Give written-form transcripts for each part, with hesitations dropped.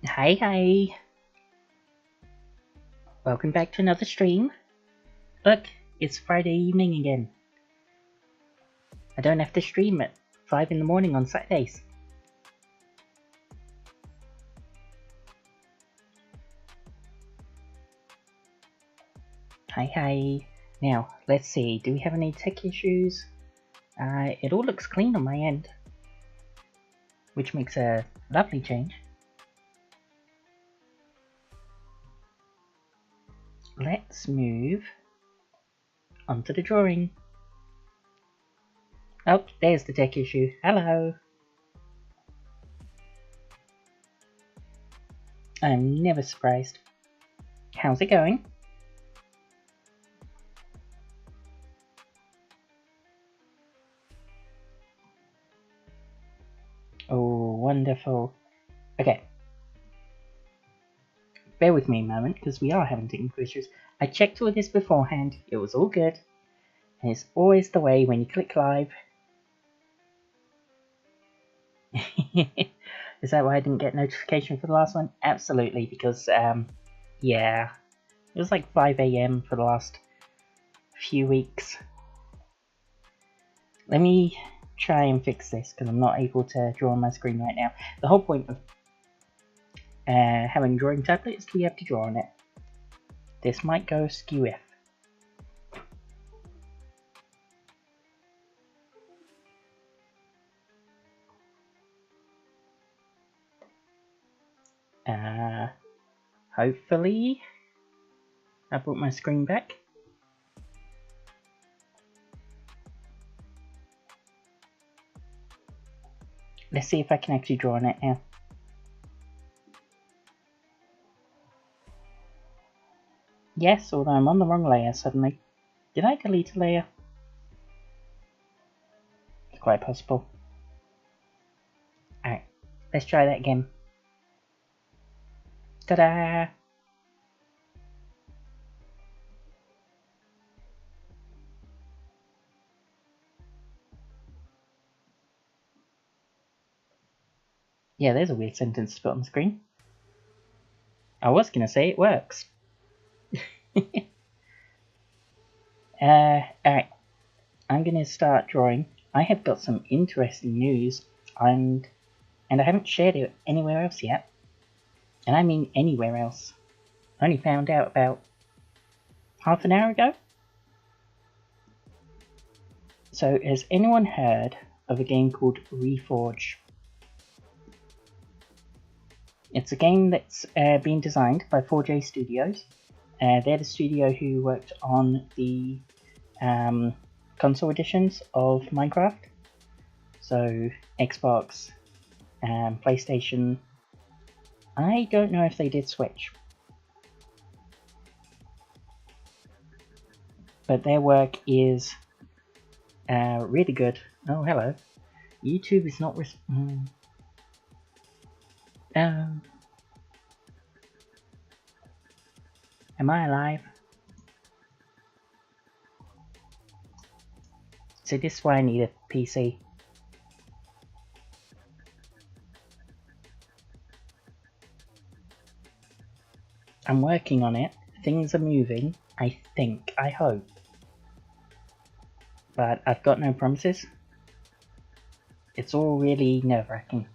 Hi, hi. Welcome back to another stream. Look, it's Friday evening again. I don't have to stream at 5 in the morning on Saturdays. Hi, hi. Now, let's see, do we have any tech issues? It all looks clean on my end, which makes a lovely change. Let's move onto the drawing. Oh, there's the tech issue. Hello. I'm never surprised. How's it going? Oh, wonderful. Okay. Bear with me a moment, because we are having technical issues. I checked all this beforehand. It was all good. And it's always the way when you click live. Is that why I didn't get notification for the last one? Absolutely, because Yeah, it was like 5 AM for the last few weeks. Let me try and fix this because I'm not able to draw on my screen right now. The whole point of having a drawing tablet is to be able to draw on it. This might go skew if. Hopefully I brought my screen back. Let's see if I can actually draw on it now. Yes, although I'm on the wrong layer suddenly. Did I delete a layer? It's quite possible. Alright, let's try that again. Ta-da! Yeah, there's a weird sentence to put on the screen. I was gonna say it works. Alright. I'm gonna start drawing. I have got some interesting news, and I haven't shared it anywhere else yet. And I mean anywhere else. I only found out about half an hour ago. So, has anyone heard of a game called Reforge? It's a game that's been designed by 4J Studios. They're the studio who worked on the console editions of Minecraft. So, Xbox, PlayStation. I don't know if they did Switch. But their work is really good. Oh, hello. YouTube is not am I alive? So this is why I need a PC. I'm working on it. Things are moving. I think. I hope. But I've got no promises. It's all really nerve-wracking.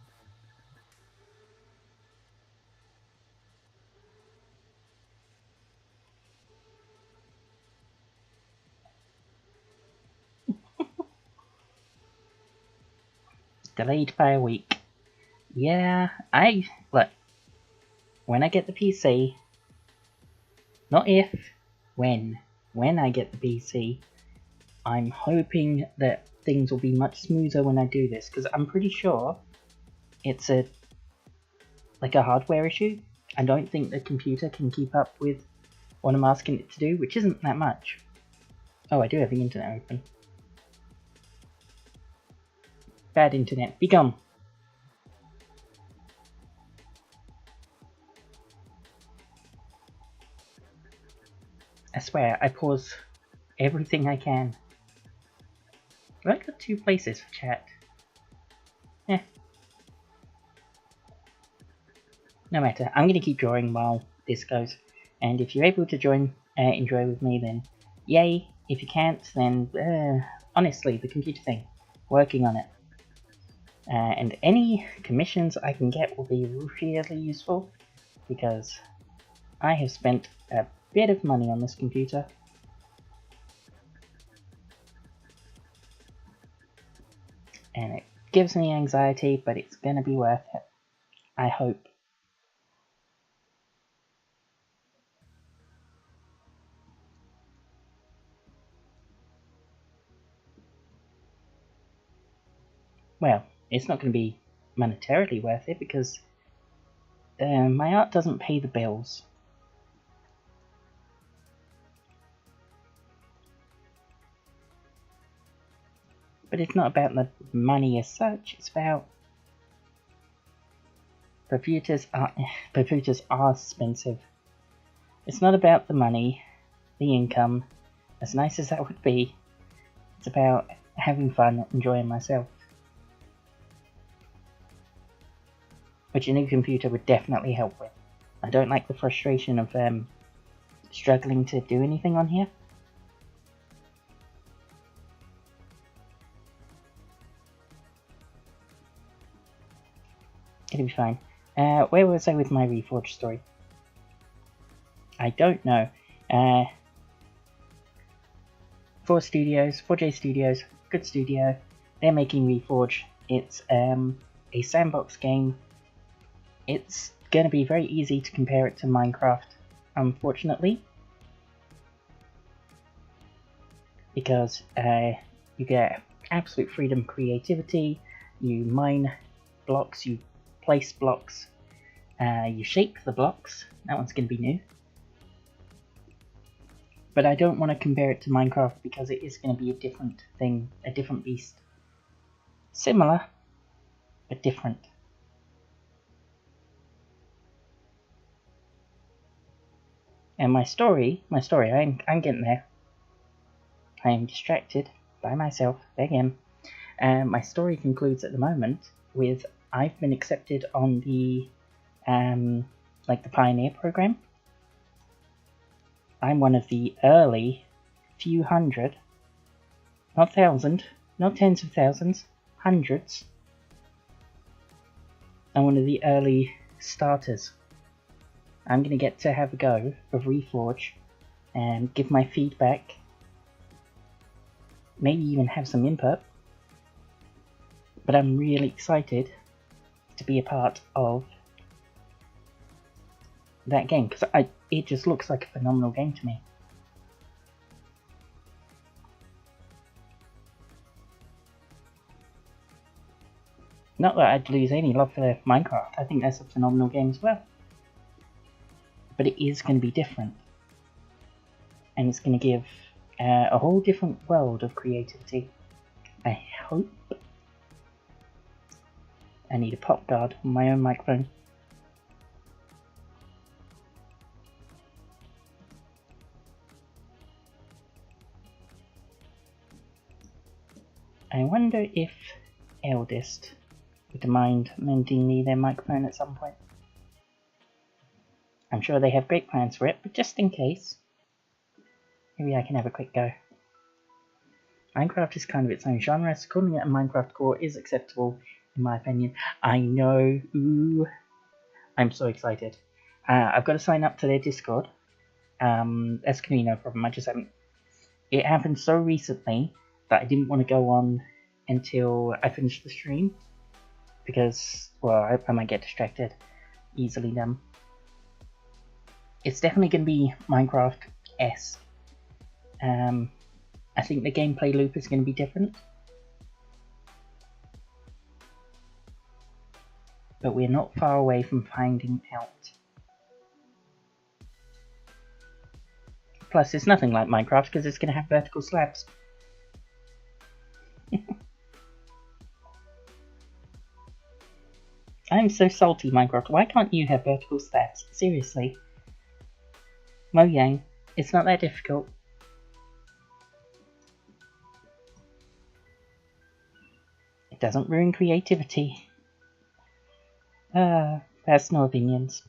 Delayed by a week. Yeah, look, when I get the PC, not if, when I get the PC, I'm hoping that things will be much smoother when I do this, because I'm pretty sure it's a hardware issue. I don't think the computer can keep up with what I'm asking it to do, which isn't that much. Oh, I do have the internet open. Bad internet, be gone! I swear, I pause everything I can. I've got 2 places for chat. Eh. No matter, I'm going to keep drawing while this goes. And if you're able to enjoy with me, then yay. If you can't, then honestly, the computer thing, working on it. And any commissions I can get will be really useful, because I have spent a bit of money on this computer. And it gives me anxiety, but it's going to be worth it. I hope. Well, it's not going to be monetarily worth it because my art doesn't pay the bills. But it's not about the money as such, it's about computers are expensive. It's not about the money, the income, as nice as that would be. It's about having fun, enjoying myself. Which a new computer would definitely help with. I don't like the frustration of struggling to do anything on here. It'll be fine. Where was I with my Reforged story? I don't know. 4J Studios, good studio. They're making Reforge. It's a sandbox game. It's going to be very easy to compare it to Minecraft, unfortunately, because you get absolute freedom, creativity. You mine blocks, you place blocks, you shape the blocks. That one's going to be new. But I don't want to compare it to Minecraft because it is going to be a different thing, a different beast. Similar, but different. And my story, I'm getting there. I am distracted by myself again. My story concludes at the moment with I've been accepted on the like the Pioneer program. I'm one of the early few hundred, not thousand, not tens of thousands, hundreds. I'm one of the early starters. I'm going to get to have a go of Reforge and give my feedback, maybe even have some input. But I'm really excited to be a part of that game because it just looks like a phenomenal game to me. Not that I'd lose any love for Minecraft, I think that's a phenomenal game as well. But it is going to be different. And it's going to give a whole different world of creativity. I hope. I need a pop guard on my own microphone. I wonder if Eldest would mind lending me their microphone at some point. I'm sure they have great plans for it, but just in case, maybe I can have a quick go. Minecraft is kind of its own genre, so calling it a Minecraft core is acceptable in my opinion. I know, ooh, I'm so excited. I've got to sign up to their Discord. That's gonna be no problem, I just haven't. It happened so recently that I didn't want to go on until I finished the stream. Because, well, I might get distracted easily then. It's definitely going to be Minecraft-esque. I think the gameplay loop is going to be different. But we're not far away from finding out. Plus, it's nothing like Minecraft because it's going to have vertical slabs. I'm so salty, Minecraft. Why can't you have vertical slabs? Seriously. Mojang, it's not that difficult. It doesn't ruin creativity. Personal opinions.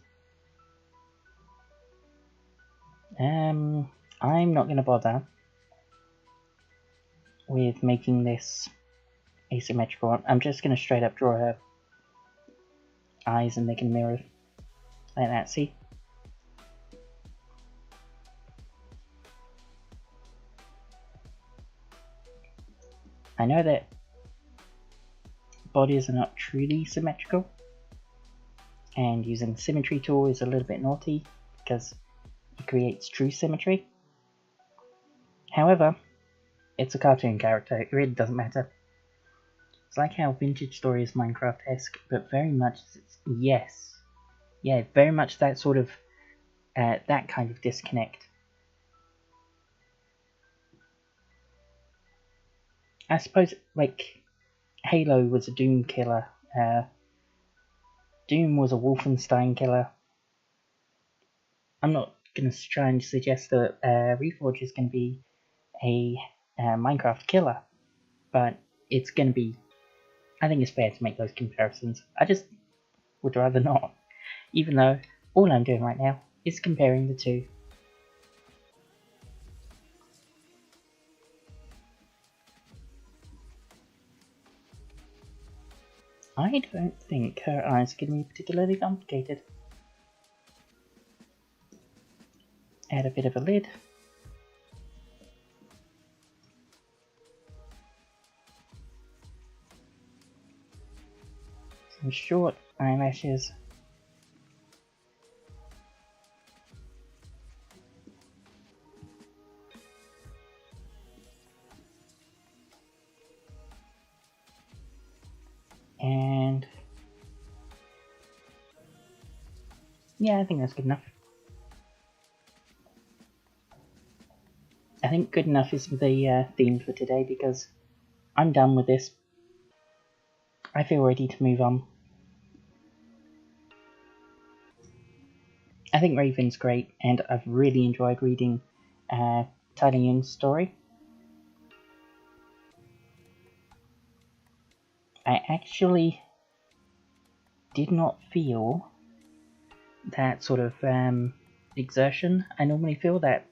I'm not going to bother with making this asymmetrical. I'm just going to straight up draw her eyes and make a mirror like that, see? I know that bodies are not truly symmetrical, and using the symmetry tool is a little bit naughty because it creates true symmetry. However, it's a cartoon character, it really doesn't matter. It's like how Vintage Story is Minecraft-esque, but very much, yes. Yeah, very much that sort of, that kind of disconnect. I suppose, like, Halo was a Doom killer, Doom was a Wolfenstein killer. I'm not going to try and suggest that Reforge is going to be a Minecraft killer, but it's going to be, I think it's fair to make those comparisons. I just would rather not, even though All I'm doing right now is comparing the two. I don't think her eyes are going to be particularly complicated. Add a bit of a lid. Some short eyelashes. And yeah, I think that's good enough. I think good enough is the theme for today because I'm done with this. I feel ready to move on. I think Raven's great, and I've really enjoyed reading Tyler Young's story. I actually did not feel that sort of exertion I normally feel, that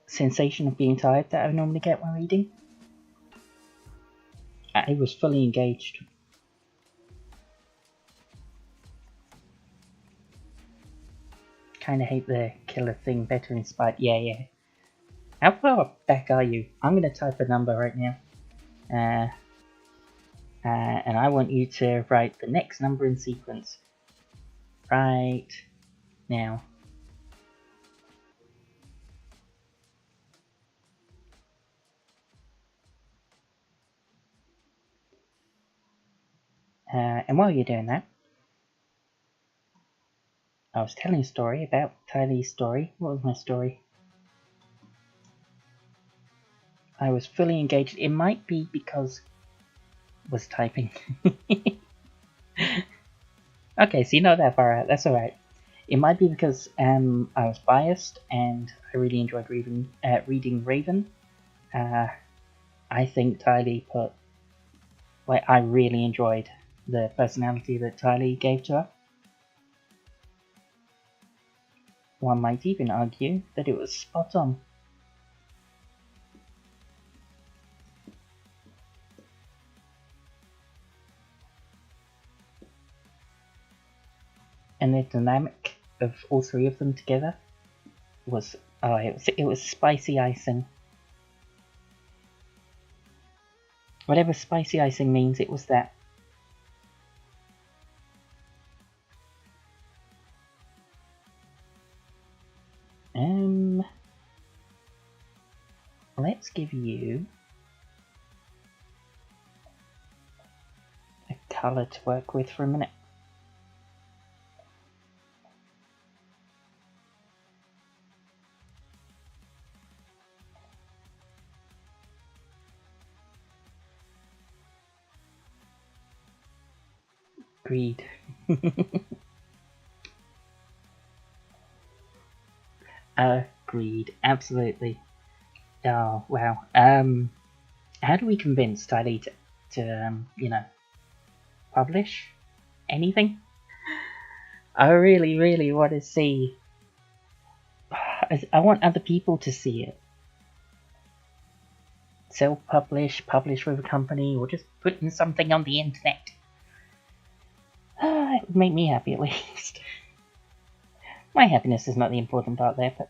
sensation of being tired that I normally get when reading. I was fully engaged. Kinda hate the killer thing better in spite. Yeah. How far back are you? I'm gonna type a number right now. And I want you to write the next number in sequence. Right now. And while you're doing that, I was telling a story about Tylee's story. What was my story? I was fully engaged. It might be because I was typing. Okay, so you're not that far out. That's alright. It might be because I was biased and I really enjoyed reading Raven. I think Tylee put... I really enjoyed the personality that Tylee gave to her. One might even argue that it was spot on. And the dynamic of all three of them together was... it was spicy icing. Whatever spicy icing means, it was that. Let's give you a colour to work with for a minute. Agreed. Agreed, absolutely. Oh, wow. How do we convince Tylee to publish anything? I really, really want to see... I want other people to see it. Self-publish, publish with a company, or just putting something on the internet. It would make me happy at least. My happiness is not the important part there, but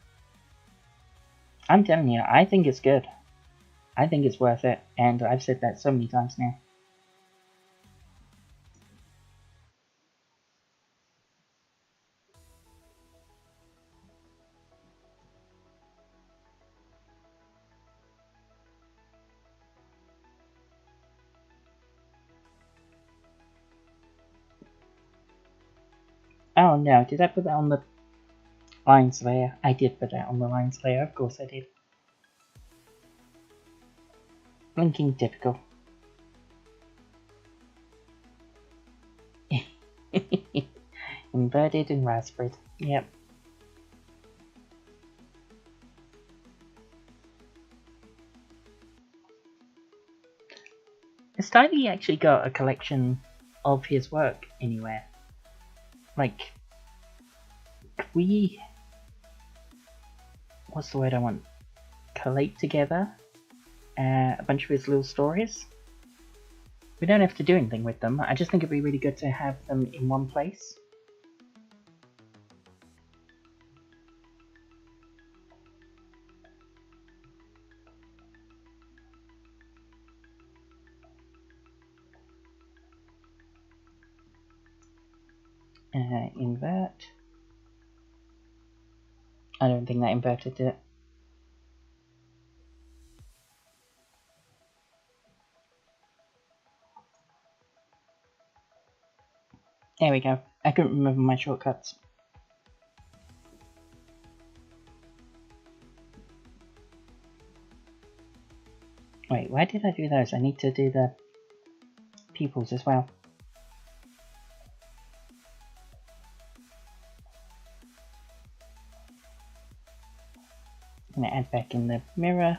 I'm telling you, I think it's good. I think it's worth it, and I've said that so many times now. Oh no, did I put that on the lines layer? I did put that on the lines layer, of course I did. Blinking typical. Inverted and raspberry. Yep. Has Tylee actually got a collection of his work anywhere? Like, we... What's the word I want? Collate together a bunch of his little stories. We don't have to do anything with them, I just think it'd be really good to have them in one place. Invert. I don't think that inverted it. There we go. I couldn't remember my shortcuts. Wait, why did I do those? I need to do the pupils as well. I'm going to add back in the mirror.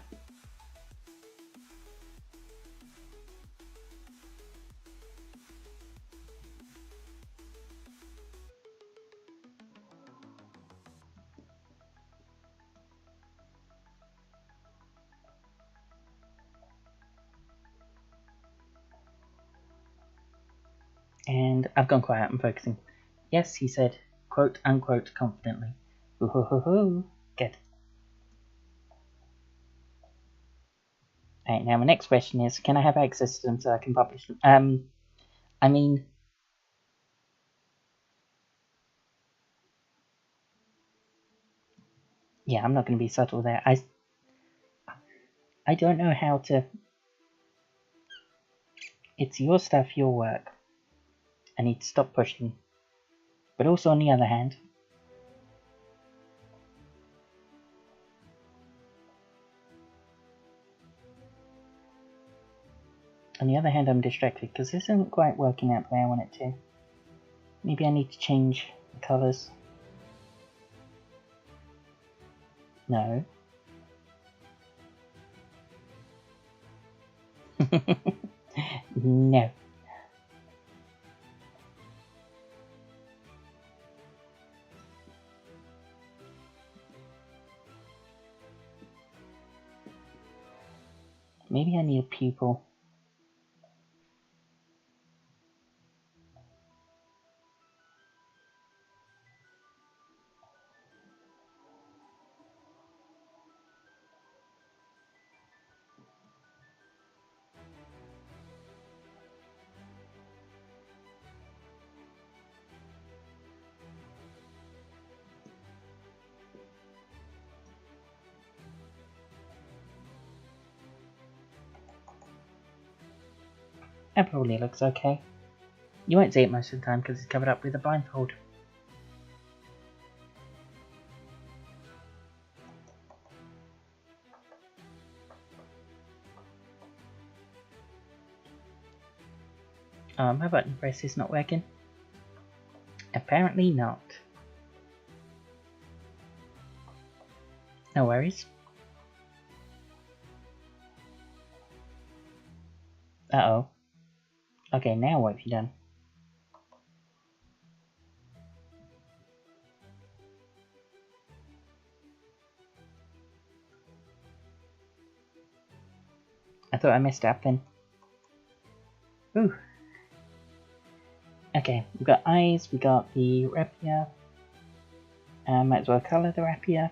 And I've gone quiet, I'm focusing. Yes, he said, quote unquote, confidently. Ooh ho ho ho. Good. Alright, now my next question is, can I have access to them so I can publish them? I mean... Yeah, I'm not going to be subtle there. I don't know how to... It's your stuff, your work. I need to stop pushing. But also on the other hand... I'm distracted because this isn't quite working out the way I want it to. Maybe I need to change the colours. No. No. Maybe I need a pupil. That probably looks okay. You won't see it most of the time because it's covered up with a blindfold. My button press is not working. Apparently not. No worries. Uh-oh. Okay, now what have you done? I thought I messed up then. Ooh. Okay, we've got eyes, we got the rapier. Might as well colour the rapier.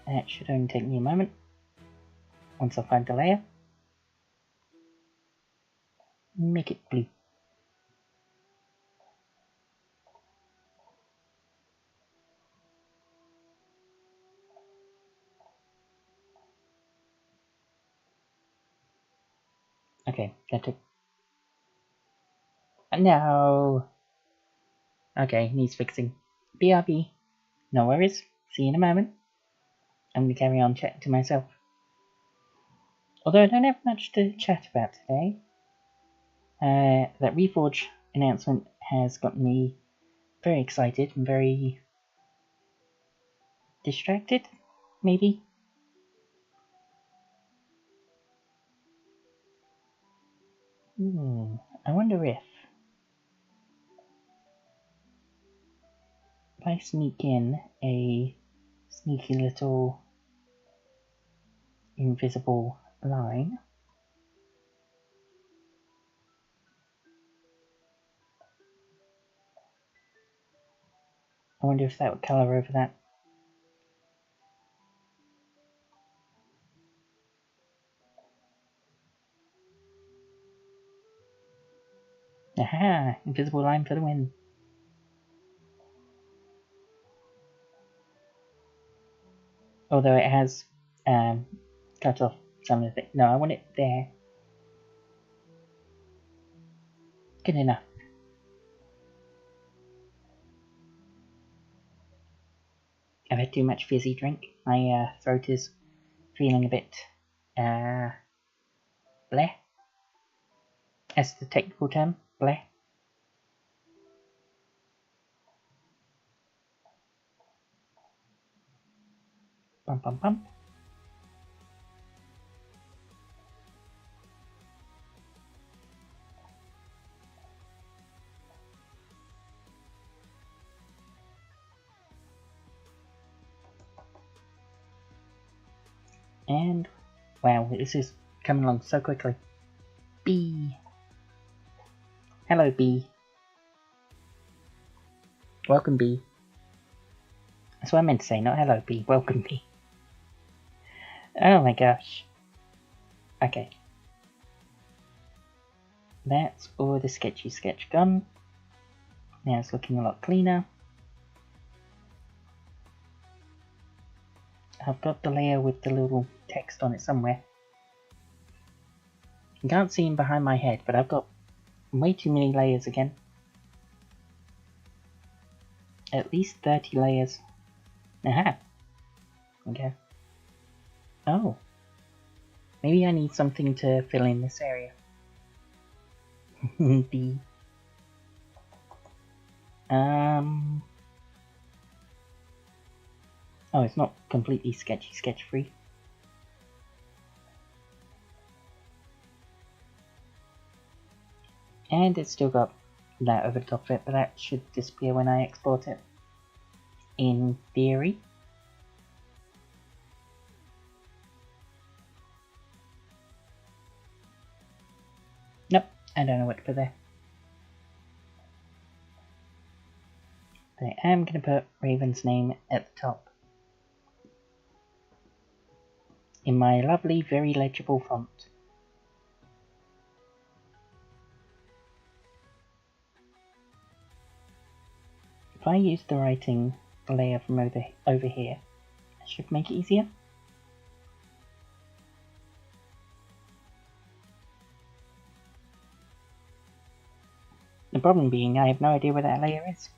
It should only take me a moment. Once I find the layer. Make it blue. Okay, that took... No! Okay, needs fixing. BRB. No worries. See you in a moment. I'm going to carry on chatting to myself. Although I don't have much to chat about today. That Reforge announcement has got me very excited and very distracted, maybe? I wonder if... If I sneak in a sneaky little invisible line, I wonder if that would colour over that. Aha! Invisible line for the win. Although it has cut off some of it. No, I want it there. Good enough. I've had too much fizzy drink. My throat is feeling a bit bleh. That's the technical term, bleh. Bum bum bum. And wow, this is coming along so quickly. B. Hello, B. Welcome, B. That's what I meant to say, not hello, B. Welcome, B. Oh my gosh. Okay. That's all the sketchy sketch gone. Now it's looking a lot cleaner. I've got the layer with the little text on it somewhere. You can't see him behind my head, but I've got way too many layers again. At least 30 layers. Aha! Okay. Oh. Maybe I need something to fill in this area. B. Oh, it's not completely sketch free. And it's still got that over the top of it, but that should disappear when I export it. In theory. Nope, I don't know what to put there. But I am going to put Raven's name at the top. In my lovely, very legible font. If I use the writing layer from over here, it should make it easier. The problem being I have no idea where that layer is.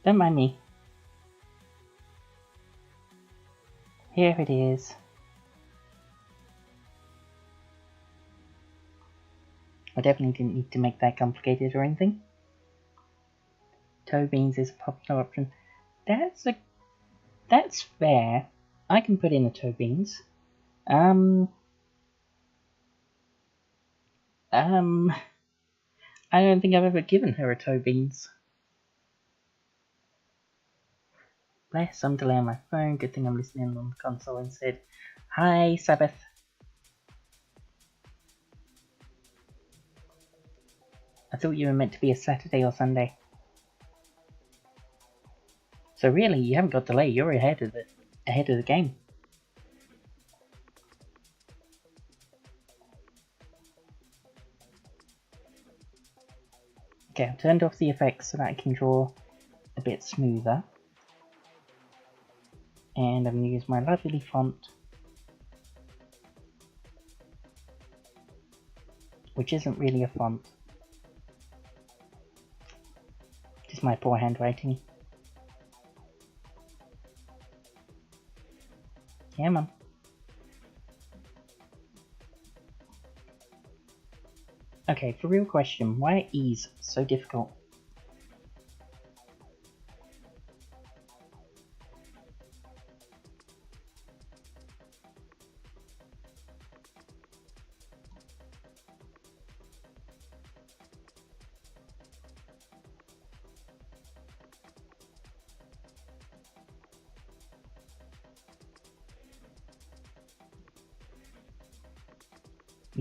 Don't mind me. Here it is. I definitely didn't need to make that complicated or anything. Toe beans is a popular option. That's fair. I can put in the toe beans. I don't think I've ever given her a toe beans. Bless, some delay on my phone. Good thing I'm listening on the console instead. Hi, Sabbath. I thought you were meant to be a Saturday or Sunday. So really, you haven't got delay. You're ahead of the game. Okay, I've turned off the effects so that I can draw a bit smoother. And I'm going to use my lovely font, which isn't really a font. Just my poor handwriting. Yeah, Mum. Okay, for real question, why are E's so difficult?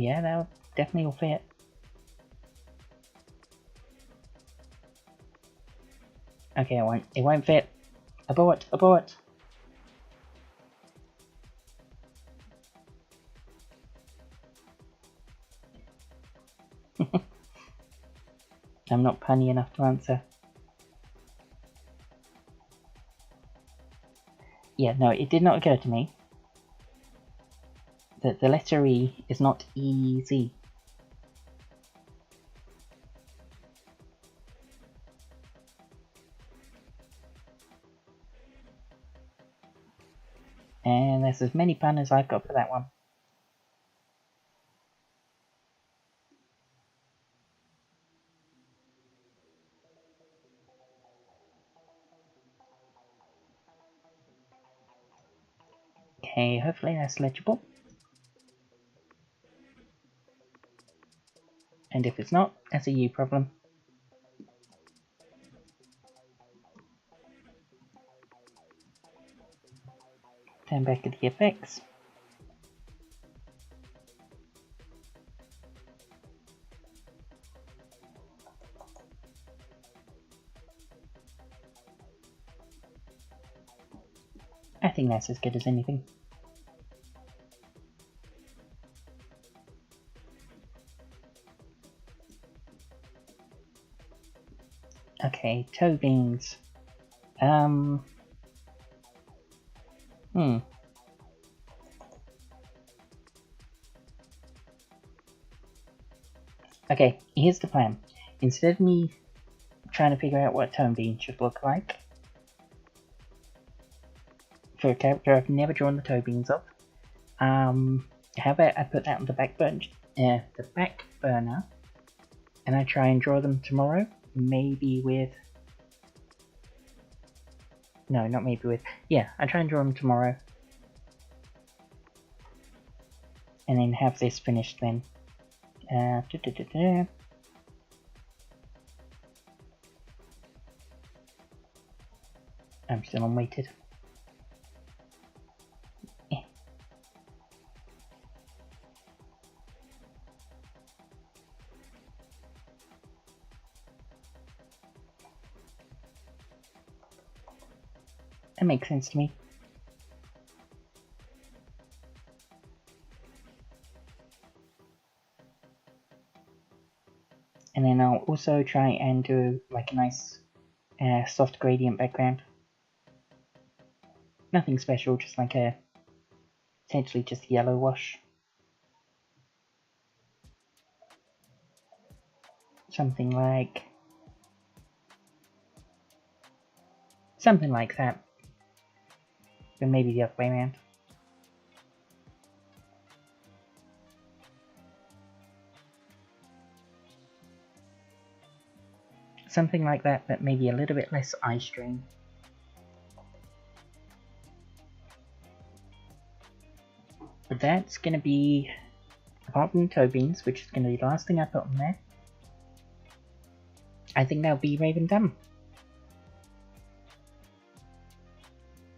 Yeah, that'll definitely will fit. Okay, it won't fit. Abort, abort! I'm not punny enough to answer. Yeah, no, it did not occur to me that the letter E is not easy. And there's as many pun as I've got for that one. Okay, hopefully that's legible. And if it's not, that's a you problem. Turn back to the effects. I think that's as good as anything. Okay, toe beans. Okay, here's the plan. Instead of me trying to figure out what a toe bean should look like, for a character I've never drawn the toe beans of, how about I put that on the back burner, and I try and draw them tomorrow? Maybe with... No, not maybe with... Yeah, I try and draw them tomorrow. And then have this finished then. I'm still unweighted. That makes sense to me. And then I'll also try and do like a nice soft gradient background. Nothing special, just like a potentially just yellow wash. Something like that. But maybe the other way around. Something like that, but maybe a little bit less eye strain. But that's going to be, apart from toe beans, which is going to be the last thing I put on there, I think that'll be Raven done.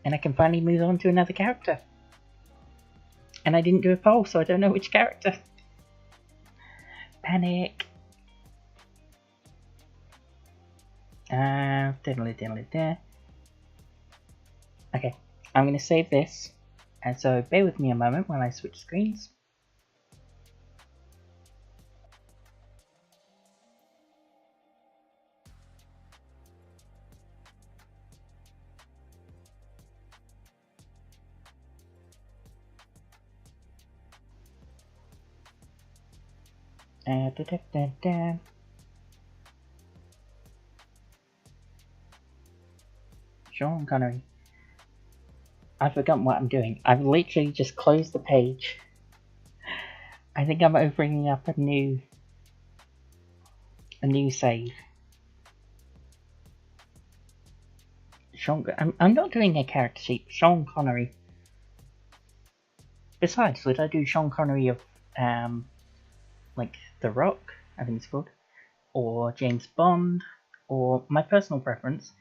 And I can finally move on to another character. And I didn't do a poll, so I don't know which character. Panic! Diddly diddly there. Okay, I'm going to save this. And so bear with me a moment while I switch screens. Sean Connery. I've forgotten what I'm doing. I've literally just closed the page. I think I'm opening up a new save. I'm not doing a character sheet. Sean Connery. Besides, would I do Sean Connery of like The Rock, I think it's called, or James Bond, or my personal preference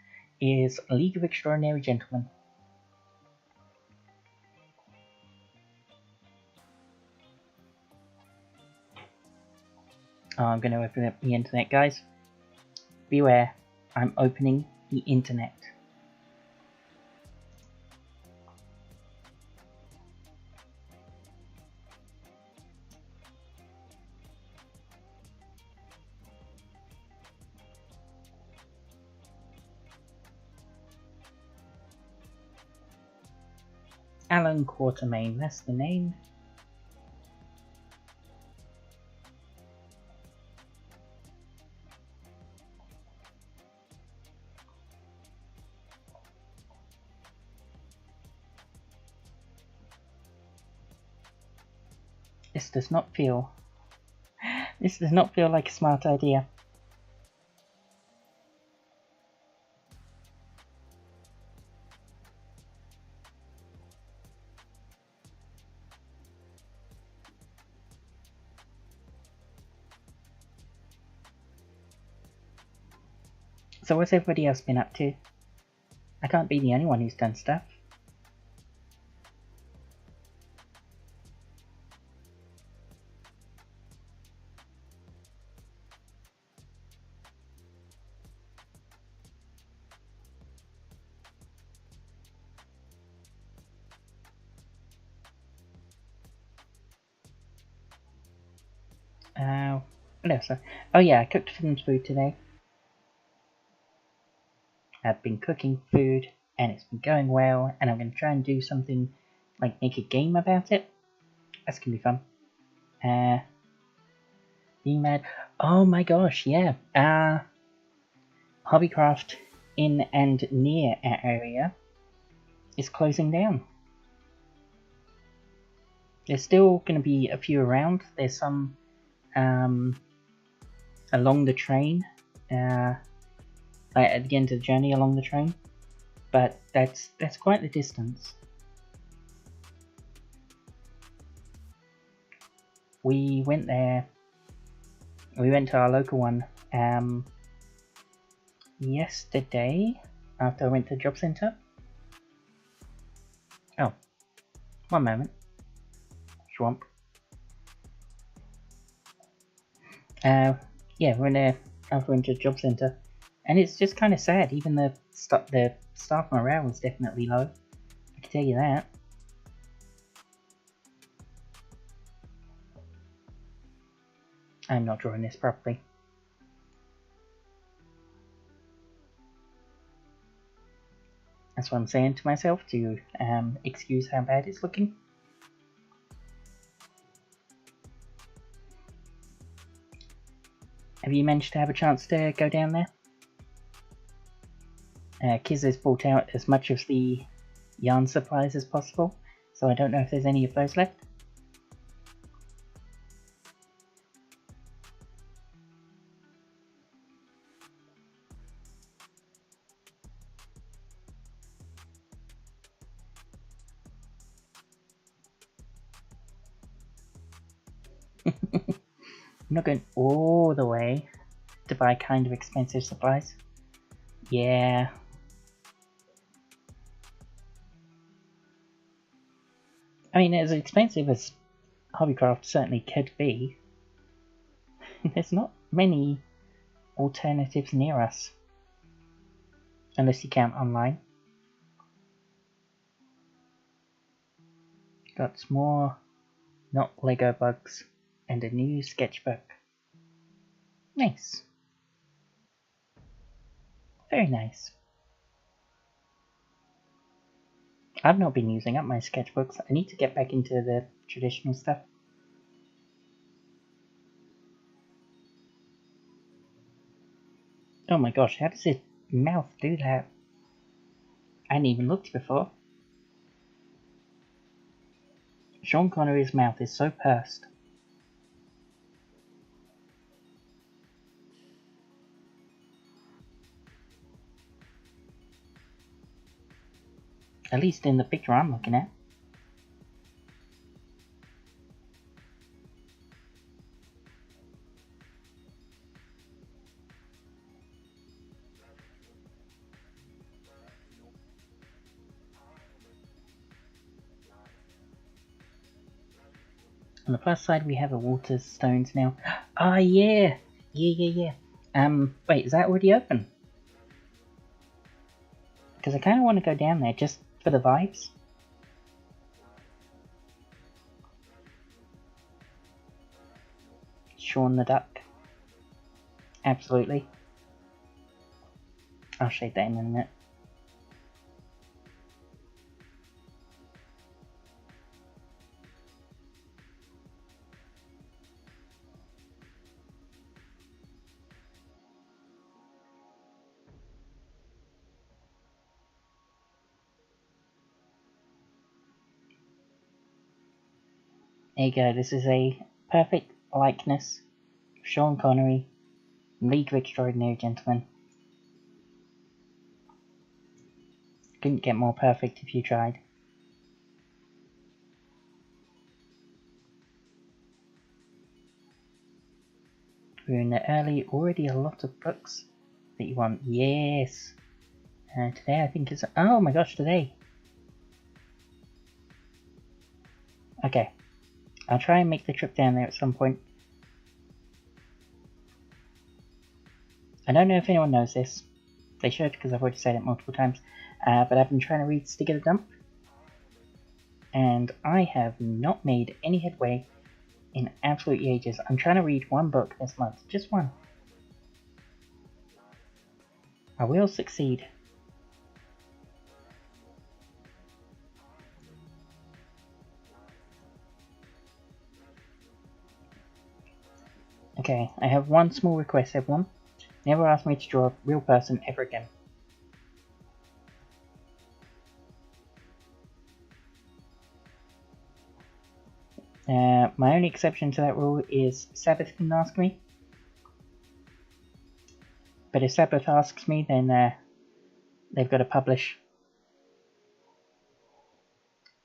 is League of Extraordinary Gentlemen. Oh, I'm going to open up the internet, guys. Beware, I'm opening the internet. Alan Quatermain, that's the name. This does not feel like a smart idea. So what's everybody else been up to? I can't be the only one who's done stuff. No, so oh yeah, I cooked some food today. I've been cooking food and it's been going well, and I'm going to try and do something like make a game about it. That's going to be fun. Being mad. Oh my gosh, yeah. Hobbycraft in and near our area is closing down. There's still going to be a few around. There's some along the train, like at the end of the journey along the train, but that's quite the distance. We went there. We went to our local one yesterday after I went to the job centre. Oh, one moment. Swamp. Yeah, we went there after I went to the job centre, and it's just kind of sad. Even the staff morale was definitely low. I can tell you that. I'm not drawing this properly. That's what I'm saying to myself to excuse how bad it's looking. Have you managed to have a chance to go down there? Kiz has brought out as much of the yarn supplies as possible, so I don't know if there's any of those left. I'm not going all the way to buy kind of expensive supplies. Yeah. I mean, as expensive as Hobbycraft certainly could be, there's not many alternatives near us. Unless you count online. Got some more not Lego bugs and a new sketchbook. Nice. Very nice. I've not been using up my sketchbooks. I need to get back into the traditional stuff. Oh my gosh, how does his mouth do that? I hadn't even looked before. Sean Connery's mouth is so pursed. At least in the picture I'm looking at. On the plus side, we have a water stones now. Ah, yeah. Yeah. Wait, is that already open? Because I kind of want to go down there just for the vibes. Shaun the Duck. Absolutely. I'll shade that in a minute. There you go, this is a perfect likeness of Sean Connery, League of Extraordinary Gentlemen. Couldn't get more perfect if you tried. We're in the early, already a lot of books that you want. Yes! Today I think is... Oh my gosh, today! Okay. I'll try and make the trip down there at some point. I don't know if anyone knows this. They should, because I've already said it multiple times. But I've been trying to read Stick at a Dump. And I have not made any headway in absolutely ages. I'm trying to read one book this month. Just one. I will succeed. Okay, I have one small request, everyone. Never ask me to draw a real person ever again. My only exception to that rule is Sabbath can ask me. But if Sabbath asks me, then they've got to publish.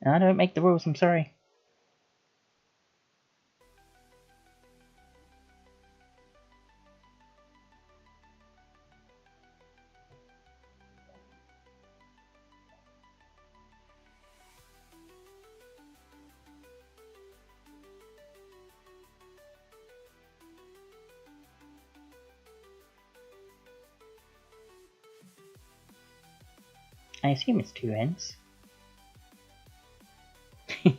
And I don't make the rules, I'm sorry. I assume it's 2 ends. I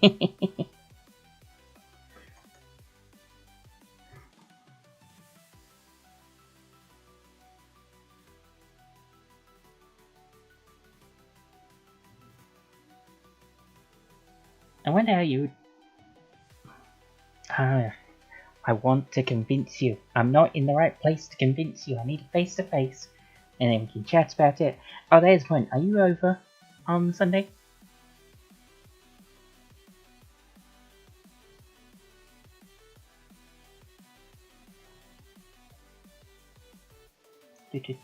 wonder how you... I want to convince you. I'm not in the right place to convince you. I need a face-to-face. And then we can chat about it. Oh, there's one. Are you over on Sunday? Do.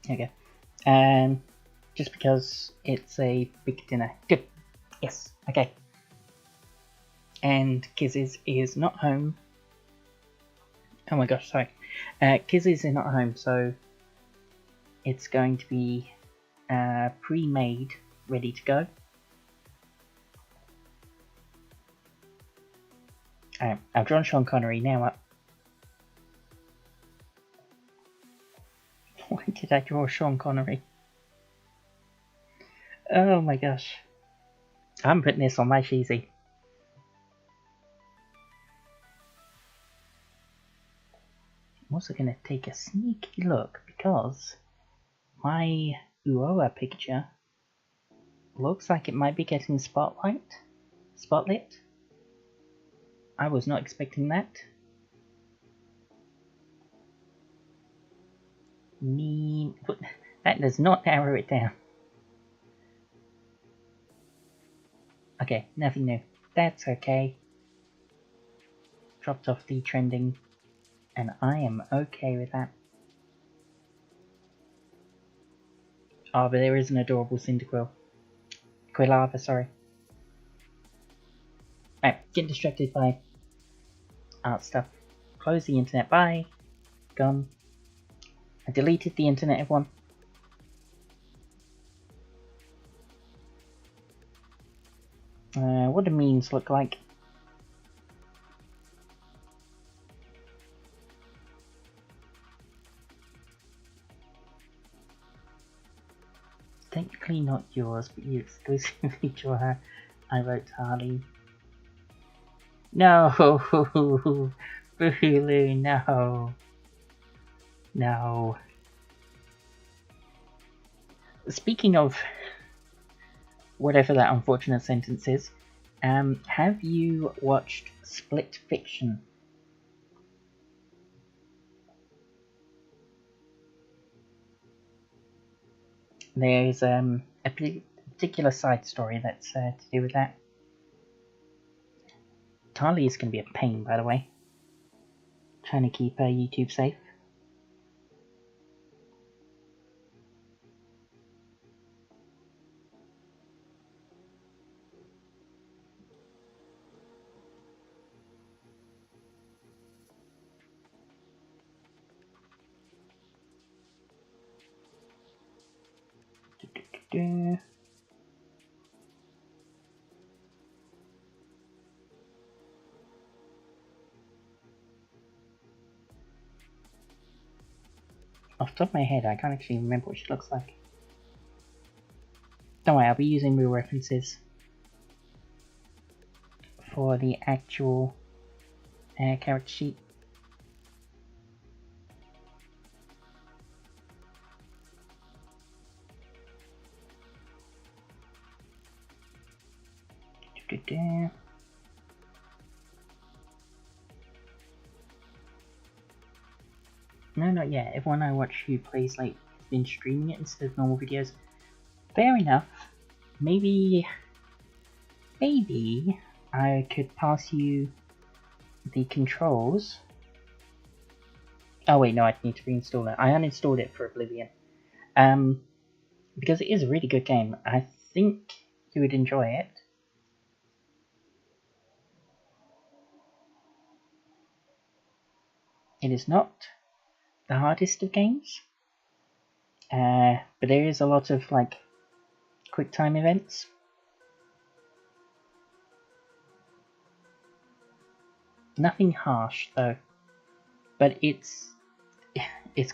There you go. And just because it's a big dinner. Good. Yes. Okay. And Kizzy's is not home. Oh my gosh, sorry. Kizzy's is not home, so it's going to be pre-made, ready to go. I've drawn Sean Connery now up. Why did I draw Sean Connery? Oh my gosh. I'm putting this on my cheesy. I'm also going to take a sneaky look because my Uoa picture looks like it might be getting spotlit. I was not expecting that. That does not narrow it down. Okay, nothing new. That's okay. Dropped off the trending, and I am okay with that. Oh, but there is an adorable Cyndaquil. Quilava, sorry. Right, getting distracted by art stuff. Close the internet. Bye. Gone. I deleted the internet, everyone. What do memes look like? Technically not yours, but you exclusively draw her. I wrote Harley. No! Boohoo, no! No. Speaking of whatever that unfortunate sentence is, have you watched Split Fiction? There's a particular side story that's to do with that. Tali is going to be a pain, by the way. Trying to keep YouTube safe. Off the top of my head, I can't actually remember what she looks like. Don't worry, I'll be using real references for the actual character sheet. No, not yet. Everyone I watch who plays like has been streaming it instead of normal videos. Fair enough. Maybe I could pass you the controls. Oh wait, no, I need to reinstall it. I uninstalled it for Oblivion. Because it is a really good game. I think you would enjoy it. It is not the hardest of games, but there is a lot of like quick time events. Nothing harsh though, but it's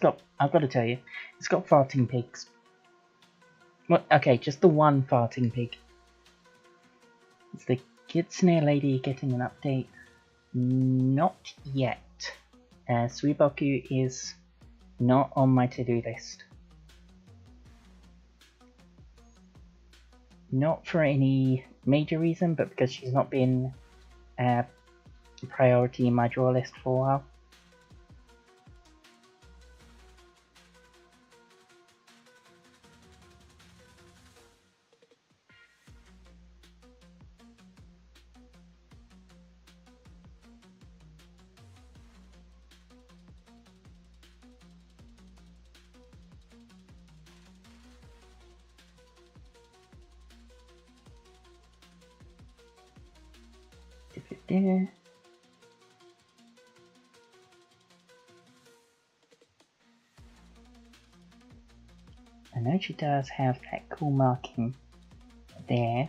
got, I've got to tell you, it's got farting pigs. Well, okay, just the one farting pig. Is the Kitsune lady getting an update? Not yet. Suiboku is not on my to-do list. Not for any major reason, but because she's not been a priority in my draw list for a while. There. I know she does have that cool marking there.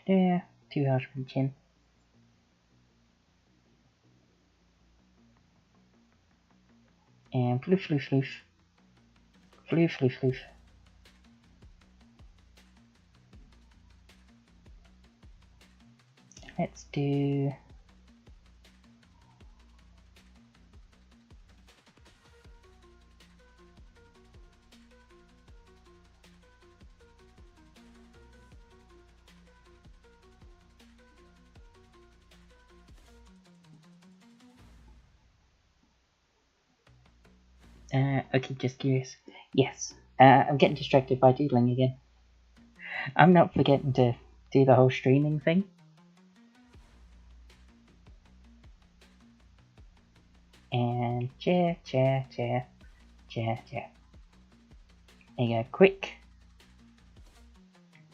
There, 210. And floof, floof, floof. Floof, floof, floof. Let's do... okay, just curious. Yes, I'm getting distracted by doodling again. I'm not forgetting to do the whole streaming thing. And chair. There you go, quick.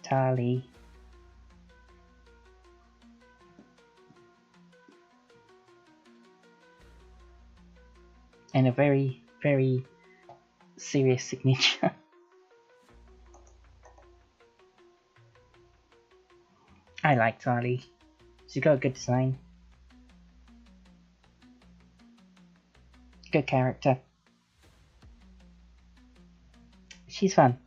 Tali. And a very, very serious signature. I like Tali. She's got a good design. Good character. She's fun.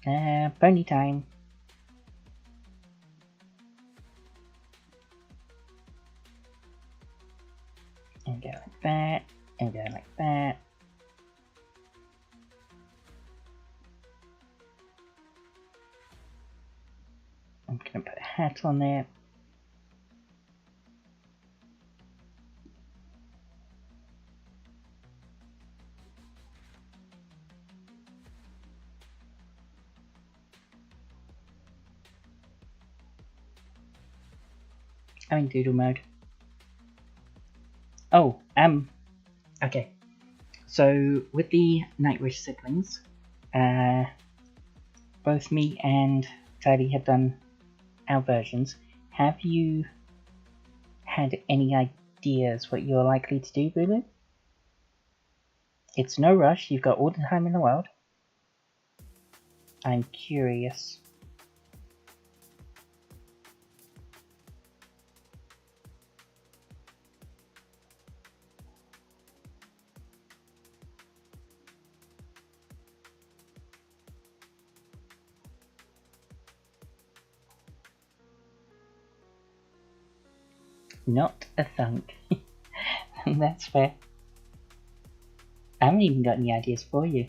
Pony time. And go like that. And go like that. I'm gonna put a hat on there. I'm in doodle mode. Oh, okay. So with the Nightwish siblings, both me and Tidy have done our versions. Have you had any ideas what you're likely to do, Bulu? It's no rush, you've got all the time in the world. I'm curious. Not a thunk. That's fair. I haven't even got any ideas for you.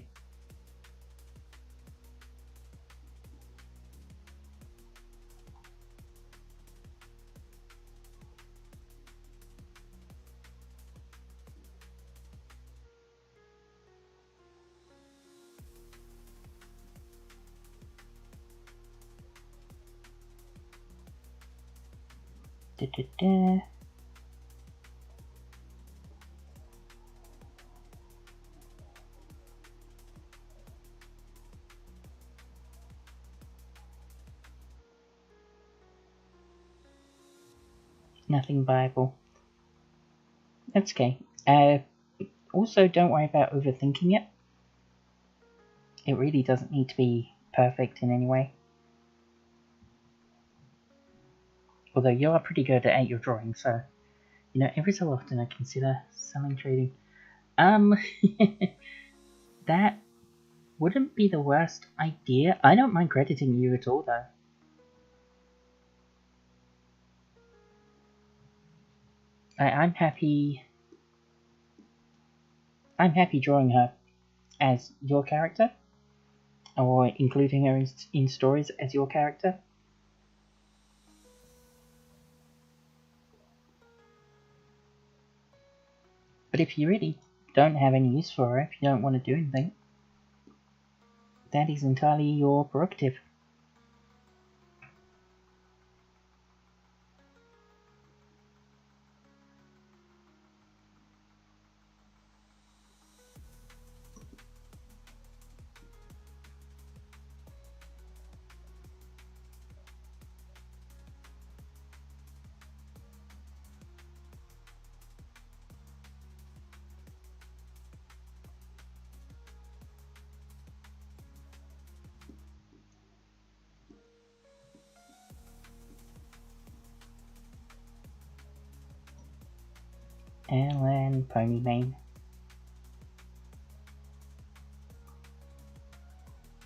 Nothing viable. That's okay. Also, don't worry about overthinking it. It really doesn't need to be perfect in any way. Although you are pretty good at your drawing, so you know, every so often I consider selling trading. That wouldn't be the worst idea. I don't mind crediting you at all, though. I'm happy. I'm happy drawing her as your character, or including her in stories as your character. But if you really don't have any use for her, if you don't want to do anything, that is entirely your prerogative. Ellen Ponymane.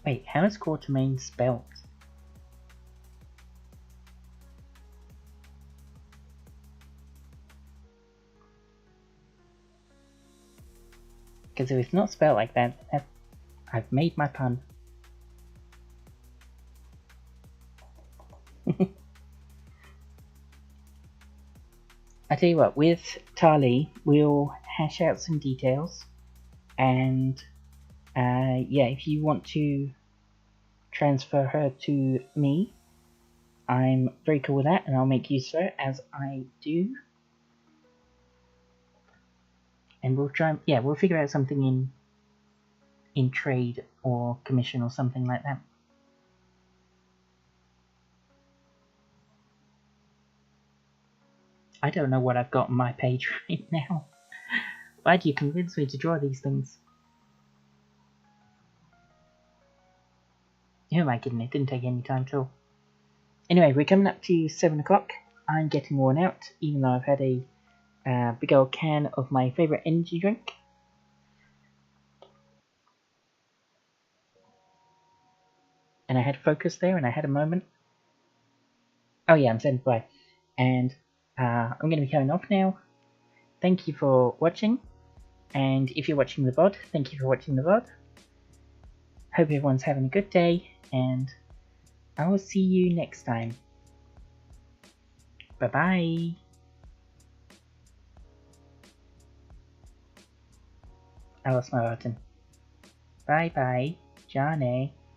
Wait, how is Quartermain spelled? Because if it's not spelled like that, I've made my pun. I tell you what, with Tali, we'll hash out some details, and yeah, if you want to transfer her to me, I'm very cool with that, and I'll make use of it as I do. And we'll try, yeah, we'll figure out something in trade or commission or something like that. I don't know what I've got on my page right now. Why do you convince me to draw these things? Who am I kidding? It didn't take any time at all. Anyway, we're coming up to 7 o'clock. I'm getting worn out, even though I've had a big old can of my favourite energy drink. And I had focus there, and I had a moment. Oh yeah, I'm saying bye. And I'm going to be coming off now. Thank you for watching. And if you're watching the VOD, thank you for watching the VOD. Hope everyone's having a good day, and I will see you next time. Bye bye. I lost my button. Bye bye, Johnny.